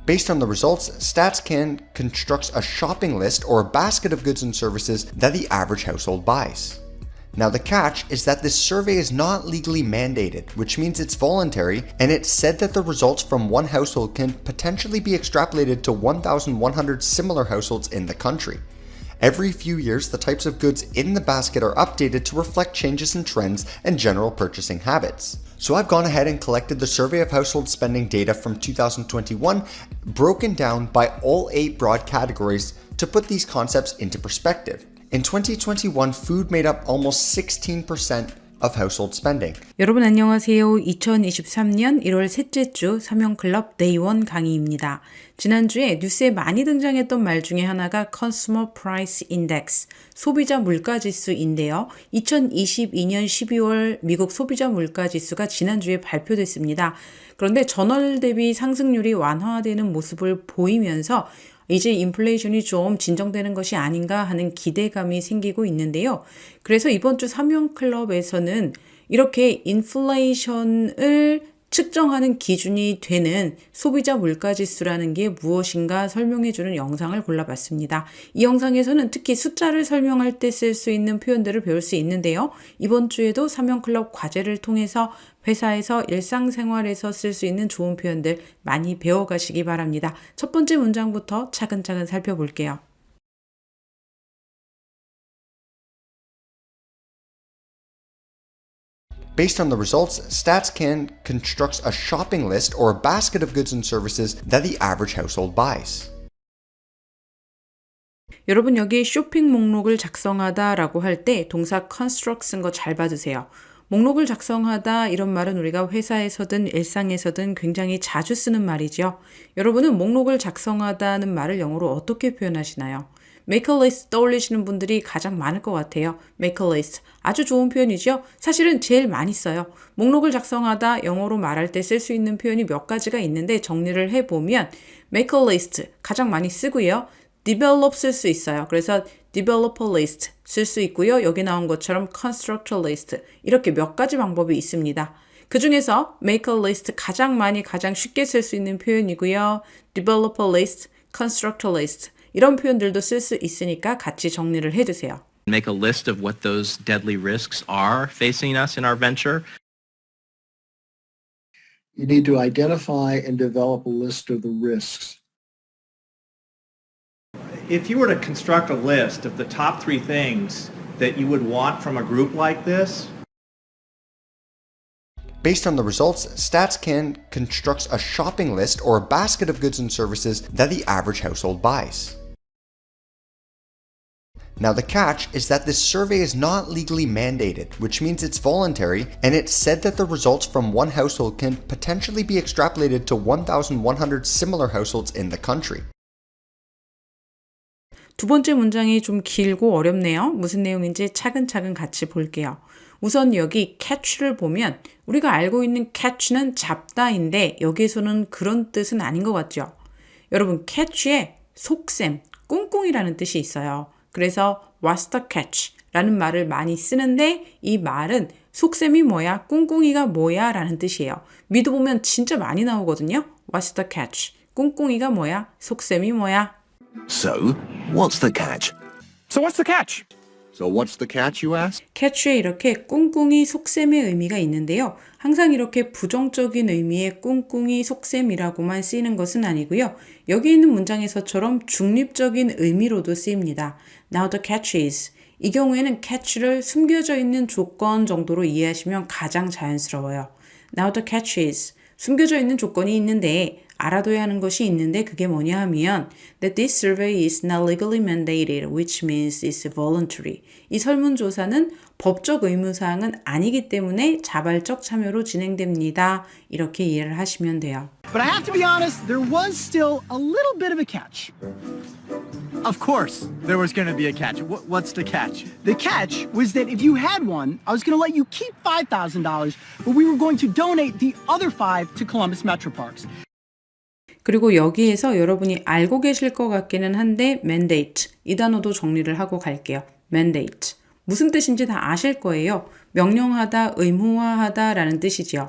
Based on the results, StatsCan constructs a shopping list or a basket of goods and services that the average household buys. Now the catch is that this survey is not legally mandated, which means it's voluntary, and it's said that the results from one household can potentially be extrapolated to 1,100 similar households in the country. Every few years, the types of goods in the basket are updated to reflect changes in trends and general purchasing habits. So I've gone ahead and collected the survey of household spending data from 2021, broken down by all 8 broad categories to put these concepts into perspective. In 2021, food made up almost 16% of household spending. 여러분 안녕하세요. 2023년 1월 셋째 주 삼형클럽 Day 1 강의입니다. 지난주에 뉴스에 많이 등장했던 말 중에 하나가 Consumer Price Index, 소비자 물가지수인데요. 2022년 12월 미국 소비자 물가지수가 지난주에 발표됐습니다. 그런데 전월 대비 상승률이 완화되는 모습을 보이면서 이제 인플레이션이 좀 진정되는 것이 아닌가 하는 기대감이 생기고 있는데요. 그래서 이번 주 삼형클럽에서는 이렇게 인플레이션을 측정하는 기준이 되는 소비자 물가지수라는 게 무엇인가 설명해주는 영상을 골라봤습니다. 이 영상에서는 특히 숫자를 설명할 때 쓸 수 있는 표현들을 배울 수 있는데요. 이번 주에도 삼형클럽 과제를 통해서 회사에서 일상생활에서 쓸 수 있는 좋은 표현들 많이 배워가시기 바랍니다. 첫 번째 문장부터 차근차근 살펴볼게요. Based on the results, StatsCan constructs a shopping list or a basket of goods and services that the average household buys. 여러분 여기 쇼핑 목록을 작성하다라고 할 때 동사 construct 쓴 거 잘 봐주세요. 목록을 작성하다 이런 말은 우리가 회사에서든 일상에서든 굉장히 자주 쓰는 말이죠. 여러분은 목록을 작성하다는 말을 영어로 어떻게 표현하시나요? Make a list 떠올리시는 분들이 가장 많을 것 같아요. Make a list. 아주 좋은 표현이죠. 사실은 제일 많이 써요. 목록을 작성하다 영어로 말할 때 쓸 수 있는 표현이 몇 가지가 있는데 정리를 해보면 Make a list 가장 많이 쓰고요. Develop 쓸 수 있어요. 그래서 Develop a list 쓸 수 있고요. 여기 나온 것처럼 Construct a list 이렇게 몇 가지 방법이 있습니다. 그 중에서 Make a list 가장 쉽게 쓸 수 있는 표현이고요. Develop a list, Construct a list 이런 표현들도 쓸 수 있으니까 같이 정리를 해두세요. Make a list of what those deadly risks are facing us in our venture. You need to identify and develop a list of the risks. If you were to construct a list of the top 3 things that you would want from a group like this, Based on the results, StatsCan constructs a shopping list or a basket of goods and services that the average household buys. Now the catch is that this survey is not legally mandated, which means it's voluntary, and it's said that the results from one household can potentially be extrapolated to 1,100 similar households in the country. 두 번째 문장이 좀 길고 어렵네요. 무슨 내용인지 차근차근 같이 볼게요. 우선 여기 catch를 보면 우리가 알고 있는 catch는 잡다인데 여기에서는 그런 뜻은 아닌 것 같죠? 여러분 catch에 속셈, 꿍꿍이라는 뜻이 있어요. 그래서 what's the catch? 라는 말을 많이 쓰는데 이 말은 속셈이 뭐야? 꿍꿍이가 뭐야? 라는 뜻이에요. 미드 보면 진짜 많이 나오거든요. What's the catch? 꿍꿍이가 뭐야? 속셈이 뭐야? So, what's the catch? So what's the catch? So what's the catch, you ask? catch에 이렇게 꿍꿍이 속셈의 의미가 있는데요. 항상 이렇게 부정적인 의미의 꿍꿍이 속셈이라고만 쓰이는 것은 아니고요. 여기 있는 문장에서처럼 중립적인 의미로도 쓰입니다. Now the catch is. 이 경우에는 catch를 숨겨져 있는 조건 정도로 이해하시면 가장 자연스러워요. Now the catch is. 숨겨져 있는 조건이 있는데 알아둬야 하는 것이 있는데 그게 뭐냐 하면 that this survey is not legally mandated, which means it's voluntary. 이 설문조사는 법적 의무사항은 아니기 때문에 자발적 참여로 진행됩니다. 이렇게 이해를 하시면 돼요. But I have to be honest, there was still a little bit of a catch. Of course, there was going to be a catch. What's the catch? The catch was that if you had one, I was going to let you keep $5,000, but we were going to donate the other 5 to Columbus Metro Parks. 그리고 여기에서 여러분이 알고 계실 것 같기는 한데 mandate, 이 단어도 정리를 하고 갈게요. mandate. 무슨 뜻인지 다 아실 거예요. 명령하다, 의무화하다 라는 뜻이죠.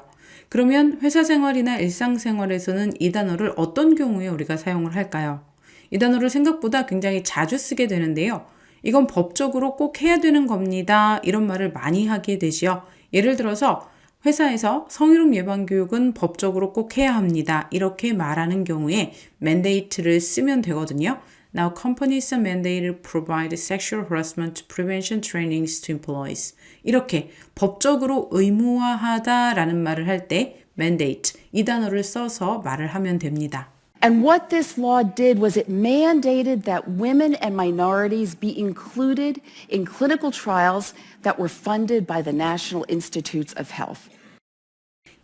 그러면 회사 생활이나 일상생활에서는 이 단어를 어떤 경우에 우리가 사용을 할까요? 이 단어를 생각보다 굉장히 자주 쓰게 되는데요. 이건 법적으로 꼭 해야 되는 겁니다. 이런 말을 많이 하게 되지요. 예를 들어서 회사에서 성희롱 예방 교육은 법적으로 꼭 해야 합니다. 이렇게 말하는 경우에 mandate를 쓰면 되거든요. Now companies are mandated to provide sexual harassment prevention trainings to employees. 이렇게 법적으로 의무화하다라는 말을 할 때 mandate 이 단어를 써서 말을 하면 됩니다. And what this law did was it mandated that women and minorities be included in clinical trials that were funded by the National Institutes of Health.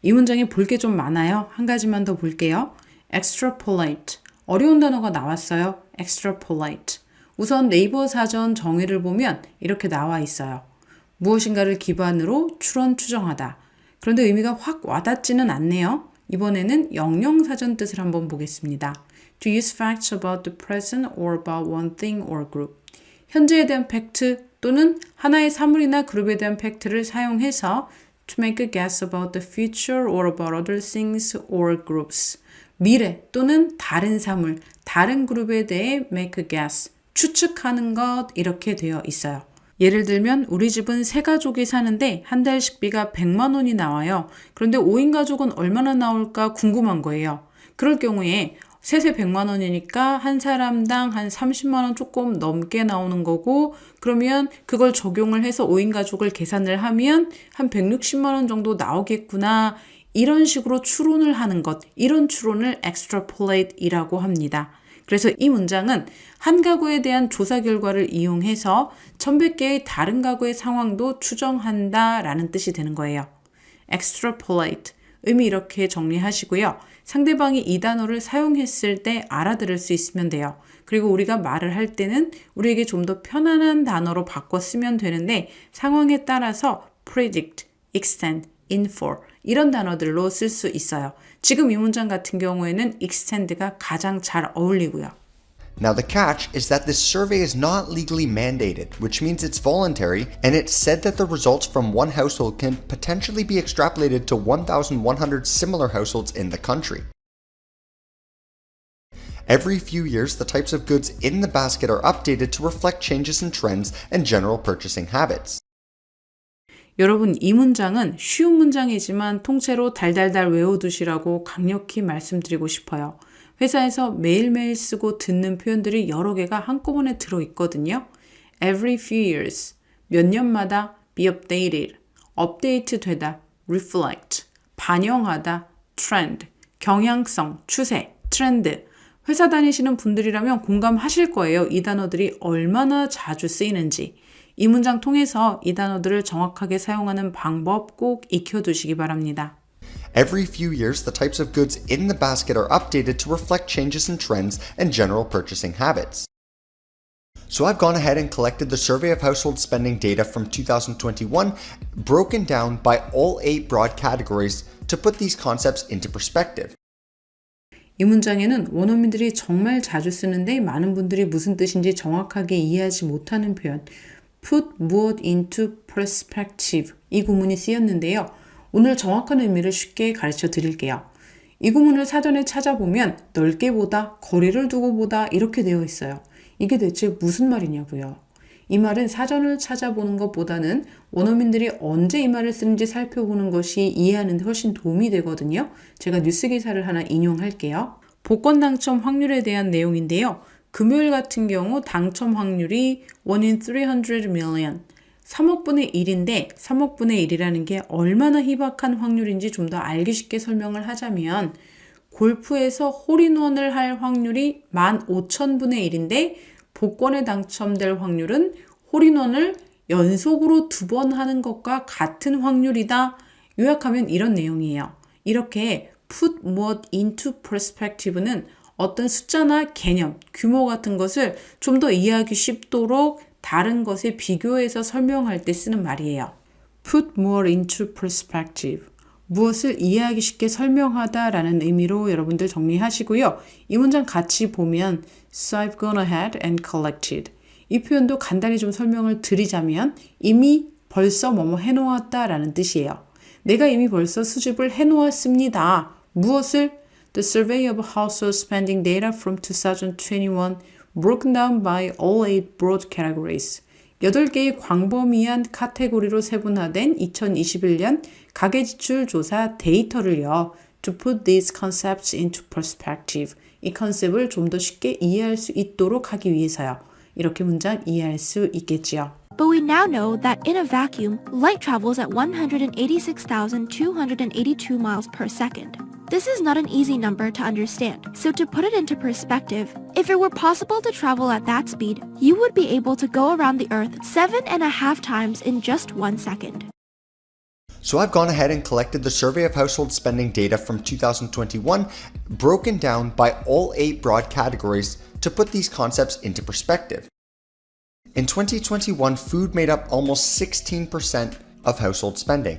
이 문장에 볼 게 좀 많아요. 한 가지만 더 볼게요. extrapolate. 어려운 단어가 나왔어요. extrapolate. 우선 네이버 사전 정의를 보면 이렇게 나와 있어요. 무엇인가를 기반으로 추론 추정하다. 그런데 의미가 확 와닿지는 않네요. 이번에는 영영사전 뜻을 한번 보겠습니다. To use facts about the present or about one thing or group. 현재에 대한 팩트 또는 하나의 사물이나 그룹에 대한 팩트를 사용해서 to make a guess about the future or about other things or groups. 미래 또는 다른 사물, 다른 그룹에 대해 make a guess, 추측하는 것 이렇게 되어 있어요. 예를 들면 우리 집은 세 가족이 사는데 한 달 식비가 100만 원이 나와요. 그런데 5인 가족은 얼마나 나올까 궁금한 거예요. 그럴 경우에 셋에 100만 원이니까 한 사람당 한 30만 원 조금 넘게 나오는 거고 그러면 그걸 적용을 해서 5인 가족을 계산을 하면 한 160만 원 정도 나오겠구나. 이런 식으로 추론을 하는 것, 이런 추론을 extrapolate이라고 합니다. 그래서 이 문장은 한 가구에 대한 조사 결과를 이용해서 1100개의 다른 가구의 상황도 추정한다 라는 뜻이 되는 거예요. extrapolate, 의미 이렇게 정리하시고요. 상대방이 이 단어를 사용했을 때 알아들을 수 있으면 돼요. 그리고 우리가 말을 할 때는 우리에게 좀 더 편안한 단어로 바꿔 쓰면 되는데 상황에 따라서 predict, extend, infer 이런 단어들로 쓸 수 있어요. 지금 이 문장 같은 경우에는 extend가 가장 잘 어울리고요. Now the catch is that this survey is not legally mandated, which means it's voluntary, and it's said that the results from one household can potentially be extrapolated to 1,100 similar households in the country. Every few years, the types of goods in the basket are updated to reflect changes in trends and general purchasing habits. 여러분, 이 문장은 쉬운 문장이지만 통째로 달달달 외워두시라고 강력히 말씀드리고 싶어요. 회사에서 매일매일 쓰고 듣는 표현들이 여러 개가 한꺼번에 들어있거든요. Every few years, 몇 년마다 be updated, 업데이트 되다, reflect, 반영하다, trend, 경향성, 추세, 트렌드. 회사 다니시는 분들이라면 공감하실 거예요. 이 단어들이 얼마나 자주 쓰이는지. 이 문장 통해서 이 단어들을 정확하게 사용하는 방법 꼭 익혀두시기 바랍니다. Every few years, the types of goods in the basket are updated to reflect changes in trends and general purchasing habits. So I've gone ahead and collected the survey of household spending data from 2021, broken down by all 8 broad categories to put these concepts into perspective. 이 문장에는 원어민들이 정말 자주 쓰는데 많은 분들이 무슨 뜻인지 정확하게 이해하지 못하는 표현 put 무엇 into perspective 이 구문이 쓰였는데요. 오늘 정확한 의미를 쉽게 가르쳐 드릴게요. 이 구문을 사전에 찾아보면 넓게 보다, 거리를 두고 보다 이렇게 되어 있어요. 이게 대체 무슨 말이냐고요. 이 말은 사전을 찾아보는 것보다는 원어민들이 언제 이 말을 쓰는지 살펴보는 것이 이해하는 데 훨씬 도움이 되거든요. 제가 뉴스 기사를 하나 인용할게요. 복권 당첨 확률에 대한 내용인데요. 금요일 같은 경우 당첨 확률이 1 in 300 million, 3억분의 1인데 3억분의 1이라는 게 얼마나 희박한 확률인지 좀 더 알기 쉽게 설명을 하자면 골프에서 홀인원을 할 확률이 15,000분의 1인데 복권에 당첨될 확률은 홀인원을 연속으로 2번 하는 것과 같은 확률이다. 요약하면 이런 내용이에요. 이렇게 put 무엇 into perspective는 어떤 숫자나 개념, 규모 같은 것을 좀 더 이해하기 쉽도록 다른 것에 비교해서 설명할 때 쓰는 말이에요. put more into perspective. 무엇을 이해하기 쉽게 설명하다라는 의미로 여러분들 정리하시고요. 이 문장 같이 보면 So I've gone ahead and collected. 이 표현도 간단히 좀 설명을 드리자면 이미 벌써 뭐뭐 해놓았다라는 뜻이에요. 내가 이미 벌써 수집을 해놓았습니다. 무엇을? The survey of household spending data from 2021 broken down by all 8 broad categories. 8개의 광범위한 카테고리로 세분화된 2021년 가계지출 조사 데이터를요. To put these concepts into perspective. 이 컨셉을 좀 더 쉽게 이해할 수 있도록 하기 위해서요. 이렇게 문장 이해할 수 있겠지요. But we now know that in a vacuum, light travels at 186,282 miles per second. This is not an easy number to understand, so to put it into perspective, if it were possible to travel at that speed, you would be able to go around the Earth 7.5 times in just 1 second. So I've gone ahead and collected the survey of household spending data from 2021, broken down by all 8 broad categories to put these concepts into perspective. In 2021, food made up almost 16% of household spending.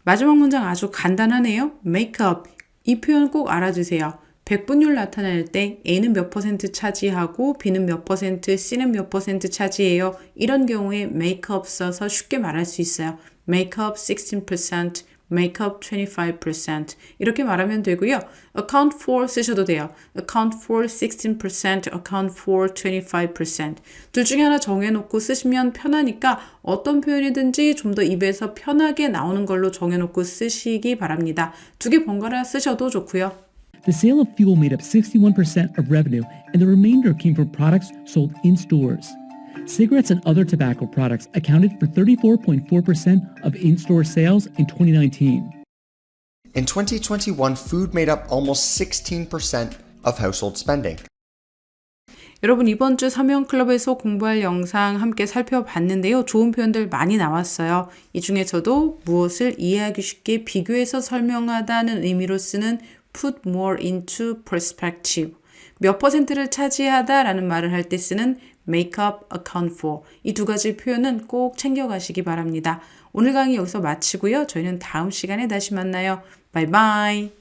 마지막 문장 아주 간단하네요. make up. 이 표현 꼭 알아두세요. 백분율 나타낼 때 A는 몇 퍼센트 차지하고 B는 몇 퍼센트, C는 몇 퍼센트 차지해요. 이런 경우에 make up 써서 쉽게 말할 수 있어요. make up 16%, make up 25% 이렇게 말하면 되고요. account for 쓰셔도 돼요. account for 16%, account for 25%. 둘 중에 하나 정해놓고 쓰시면 편하니까 어떤 표현이든지 좀 더 입에서 편하게 나오는 걸로 정해놓고 쓰시기 바랍니다. 두 개 번갈아 쓰셔도 좋고요. The sale of fuel made up 61% of revenue, and the remainder came from products sold in stores. Cigarettes and other tobacco products accounted for 34.4% of in-store sales in 2019. In 2021, food made up almost 16% of household spending. 여러분 이번 주 서명클럽에서 공부할 영상 함께 살펴봤는데요. 좋은 표현들 많이 나왔어요. 이 중에서도 무엇을 이해하기 쉽게 비교해서 설명하다는 의미로 쓰는 put more into perspective. 몇 퍼센트를 차지하다 라는 말을 할 때 쓰는 make up, account for. 이 두 가지 표현은 꼭 챙겨가시기 바랍니다. 오늘 강의 여기서 마치고요. 저희는 다음 시간에 다시 만나요. 바이바이.